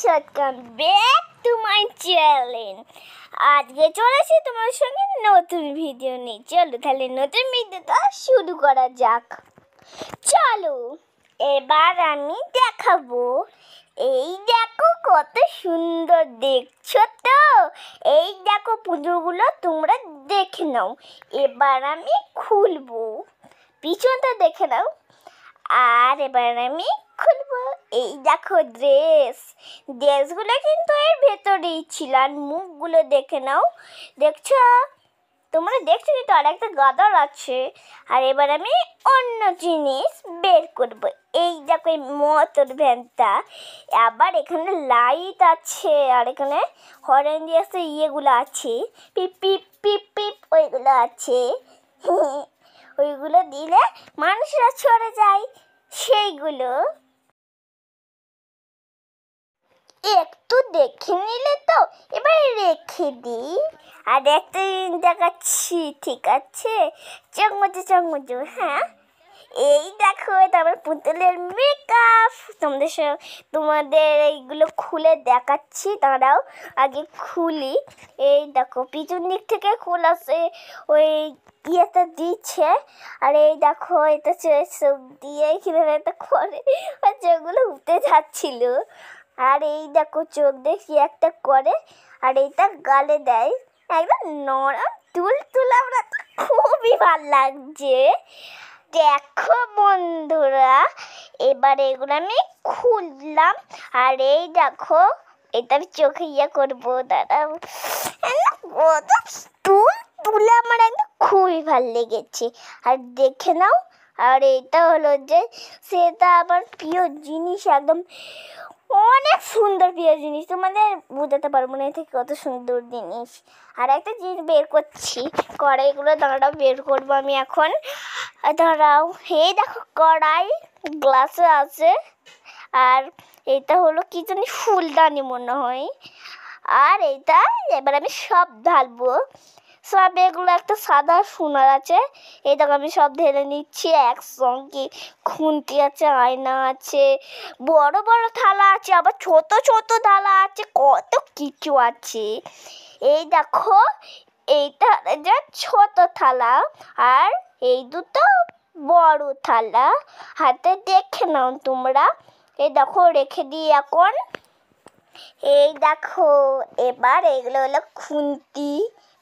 Welcome back to my channel. আজকে চলেছি তোমার সঙ্গে নতুন ভিডিও নিয়ে। চলো তাহলে নতুন ভিডিওটা শুরু করা যাক। চলো এবার আমি দেখাবো। এই দেখো কত সুন্দর, দেখছো তো? এই দেখো পুজোগুলো তোমরা দেখে নাও। এবার আমি খুলবো, পিছনটা দেখে নাও। আর এবার আমি খুলবো। এই দেখো ড্রেসগুলো কিন্তু এর ভেতরেই ছিল। আর মুখগুলো দেখে নাও, দেখছো? তোমরা দেখছো কিন্তু আর একটা গাদার আছে। আর এবার আমি অন্য জিনিস বের করব। এই দেখো এই মোটর ভ্যানটা। আবার এখানে লাইট আছে, আর এখানে হরেন দিয়ে ইয়েগুলো আছে, পিপ পিপ পিপ পিপ ওইগুলো আছে। ওইগুলো দিলে মানুষরা চড়ে যায়, সেইগুলো একটু দেখে নিলে তো। এবার রেখে দিই। আর একটা দেখাচ্ছি, ঠিক আছে? চকমচো। হ্যাঁ, এই দেখো তারপর পুতুলের মেকআপ। তোমাদের এইগুলো খুলে দেখাচ্ছি, দাঁড়াও আগে খুলি। এই দেখো পিছন দিক থেকে খোলাছে, ওই ইয়েটা দিচ্ছে। আর এই দেখো এটা চোখ দিয়ে কীভাবে একটা করে, চোখগুলো উঠে যাচ্ছিল। আর এই দেখো চোখ দিয়ে কি একটা করে, আর এইটা গালে দেয়। একদম নরম তুলতুলা, আমরা তো খুবই ভাল লাগছে। দেখো বন্ধুরা, এবার এগুলো আমি খুললাম। আর এই দেখো এটা আমি চোখে ইয়ে করবো, দাঁড়াও। তুলে আমার একদম খুবই ভাল লেগেছে। আর দেখে নাও। আর এটা হলো যে সেটা আমার প্রিয় জিনিস, একদম অনেক সুন্দর প্রিয় জিনিস। তোমাদের বোঝাতে পারবো না থেকে কত সুন্দর জিনিস। আর একটা জিনিস বের করছি, কড়াইগুলো দাঁড়াও বের করবো আমি এখন। দাঁড়াও, এই দেখো কড়াই গ্লাসে আছে। আর এটা হলো কি জানি ফুলদানি মনে হয়। আর এইটা এবার আমি সব ঢালবো। সব এগুলো একটা সাদা সোনার আছে। এই দেখো আমি সব ঢেলে নিচ্ছি একসঙ্গে। খুন্তি আছে, আয়না আছে, বড় বড় থালা আছে, আবার ছোট ছোট থালা আছে, কত কিছু আছে। এই দেখো এইটা যে ছোট থালা, আর এই দুটো বড় থালা। হাতে দেখে নাও তোমরা। এই দেখো রেখে দিই এখন। এই দেখো এবার এগুলো হলো খুন্তি।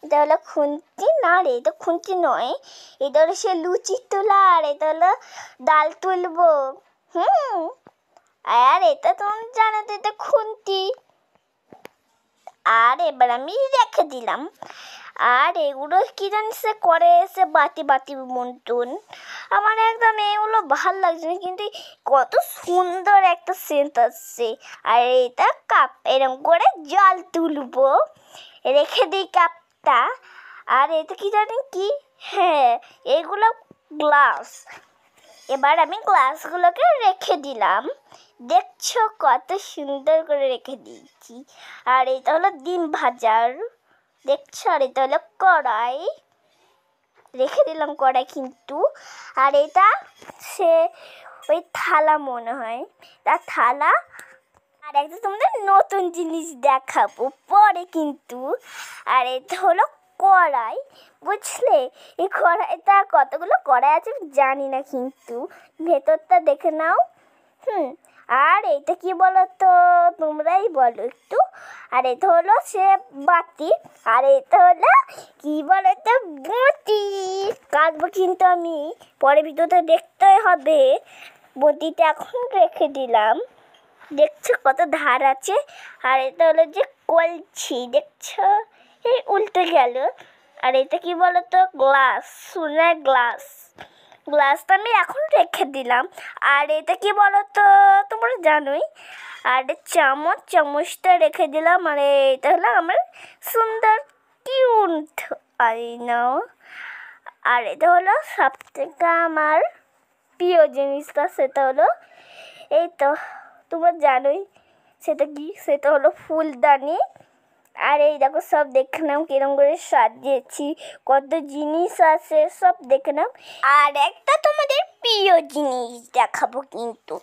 এটা হলো খুন্তি না রে, এটা খুন্তি নয়। এটা হলো সে লুচি তোলা, আর এটা হলো ডাল তুলবো। আর এটা তুমি জানো তো, এটা খুন্তি। আর এবার আমি রেখে দিলাম। আর এগুলো কি জানিস করে এসে বাটি বাটি মন্তন। আমার একদম এগুলো ভাল লাগছে না, কিন্তু কত সুন্দর একটা সেন্ট আসছে। আর এটা কাপ, এরকম করে জল তুলবো। রেখে দিই কাপটা। আর এটা কি জানি কি, হ্যাঁ এগুলো গ্লাস। এবার আমি গ্লাসগুলোকে রেখে দিলাম। দেখছো কত সুন্দর করে রেখে দিয়েছি। আর এটা হলো ডিম ভাজার, দেখছো? আর এটা হলো কড়াই, রেখে দিলাম কড়াই কিন্তু। আর এটা সে ওই থালা মনে হয়, তার থালা। আর একটা তোমাদের নতুন জিনিস দেখাবো পরে কিন্তু। আর এটা হলো কড়াই, বুঝলে? এই কড়াইটা কতগুলো কড়াই আছে জানি না, কিন্তু ভেতরটা দেখে নাও। আর এটা কি বলো তো, তোমরাই বলো একটু। আর এটা হলো সে বাটি। আর এটা হলো কি বলো তো, বটি। কাটবো কিন্তু আমি, পরে ভিডিওটা দেখতে হবে। বটিটা এখন রেখে দিলাম। দেখছো কত ধার আছে। আর এটা হলো যে কলছি, দেখছো? এই উল্টে গেল। আর এটা কি বলো তো, গ্লাস, সোনার গ্লাস। গ্লাসটা আমি এখন রেখে দিলাম। আর এটা কি বলো তো, তোমরা জানোই। আর চামচটা রেখে দিলাম। আর এটা হলো আমার সুন্দর কিউট আয়না। আর এটা হলো সব থেকে আমার প্রিয় জিনিসটা, সেটা হলো এই তো তোমরা জানোই সেটা কি, সেটা হলো ফুলদানি। আর এই দেখো সব দেখলাম কিরম করে সাজিয়েছি, কত জিনিস আছে সব দেখলাম। আর একটা তোমাদের প্রিয় জিনিস দেখাবো, কিন্তু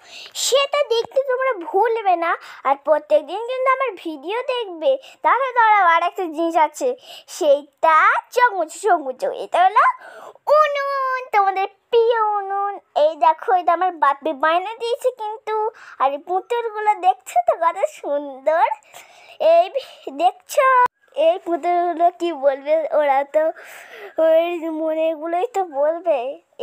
সেটা দেখতে তোমরা ভুলবে না। আর প্রত্যেক দিন কিন্তু আমার ভিডিও দেখবে। দাঁড়াও আর একটা জিনিস আছে, সেইটা চমচো। এটা হলো উনুন, তোমাদের প্রিয় উনুন। এই দেখো, এটা আমার বাপি বায়না দিয়েছে কিন্তু। আর এই পুতুলগুলো দেখছো তো কত সুন্দর। এই দেখছো, এই পুতুলগুলো কি বলবে, ওরা তো ওই মনেগুলোই তো বলবে।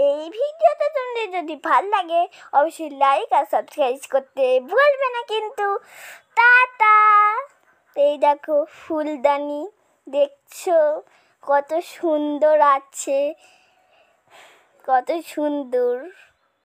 এই ভিডিওটা তোমাদের যদি ভাল লাগে অবশ্যই লাইক আর সাবস্ক্রাইব করতে ভুলবে না কিন্তু। টাটা। এই দেখো ফুলদানি, দেখছো কত সুন্দর আছে, কত সুন্দর।